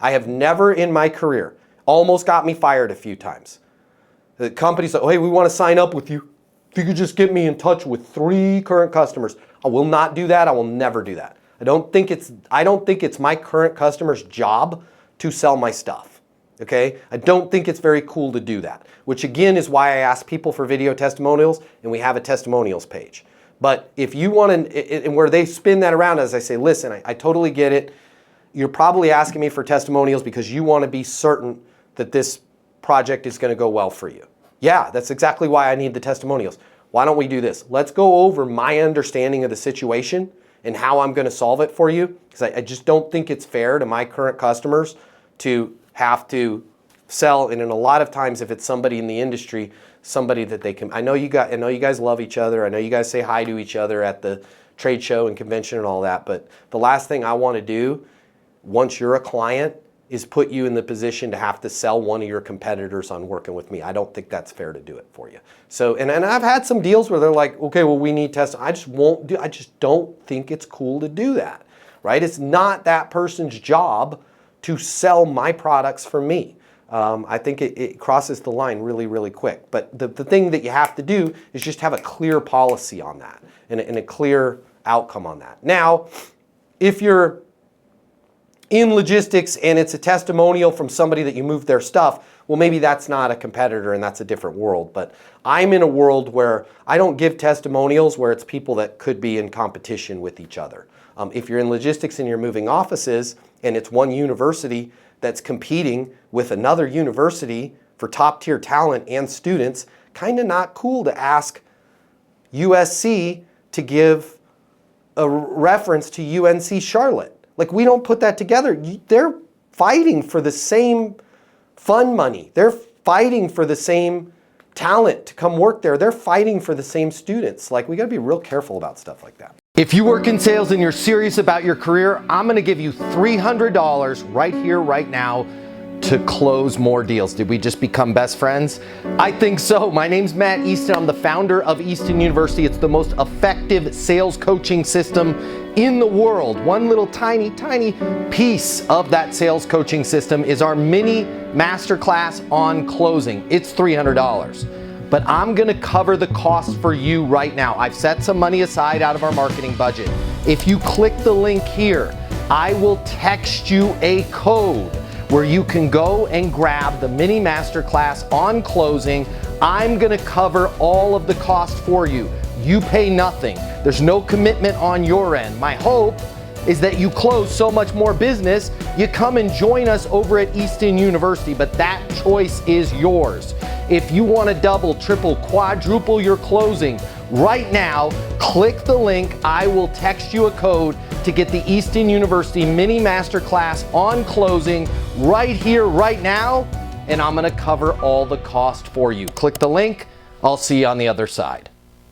I have never in my career, almost got me fired a few times. The company said, oh, hey, we want to sign up with you. If you could just get me in touch with 3 current customers. I will not do that. I will never do that. I don't think it's my current customer's job to sell my stuff. Okay? I don't think it's very cool to do that, which again is why I ask people for video testimonials and we have a testimonials page. But if you want to, and where they spin that around as I say, listen, I totally get it. You're probably asking me for testimonials because you want to be certain that this project is going to go well for you. Yeah, that's exactly why I need the testimonials. Why don't we do this? Let's go over my understanding of the situation and how I'm going to solve it for you, because I just don't think it's fair to my current customers to have to sell, and in a lot of times if it's somebody in the industry, somebody that they can, I know you guys love each other, I know you guys say hi to each other at the trade show and convention and all that, but the last thing I want to do once you're a client is put you in the position to have to sell one of your competitors on working with me. I don't think that's fair to do it for you. So, and I've had some deals where they're like, okay, well, we need tests. I just don't think it's cool to do that, right? It's not that person's job to sell my products for me. I think it crosses the line really, really quick. But the thing that you have to do is just have a clear policy on that and a clear outcome on that. Now, if you're in logistics and it's a testimonial from somebody that you moved their stuff, well, maybe that's not a competitor and that's a different world. But I'm in a world where I don't give testimonials where it's people that could be in competition with each other. If you're in logistics and you're moving offices and it's one university that's competing with another university for top tier talent and students, kind of not cool to ask USC to give a reference to UNC Charlotte. Like, we don't put that together. They're fighting for the same fund money. They're fighting for the same talent to come work there. They're fighting for the same students. Like, we got to be real careful about stuff like that. If you work in sales and you're serious about your career, I'm going to give you $300 right here, right now, to close more deals. Did we just become best friends? I think so. My name's Matt Easton. I'm the founder of Easton University. It's the most effective sales coaching system in the world. One little tiny piece of that sales coaching system is our mini masterclass on closing. It's $300. But I'm gonna cover the cost for you right now. I've set some money aside out of our marketing budget. If you click the link here, I will text you a code where you can go and grab the mini masterclass on closing. I'm gonna cover all of the cost for you. You pay nothing. There's no commitment on your end. My hope is that you close so much more business, you come and join us over at Easton University, but that choice is yours. If you want to double, triple, quadruple your closing right now, click the link. I will text you a code to get the Easton University mini masterclass on closing right here, right now, and I'm going to cover all the cost for you. Click the link. I'll see you on the other side.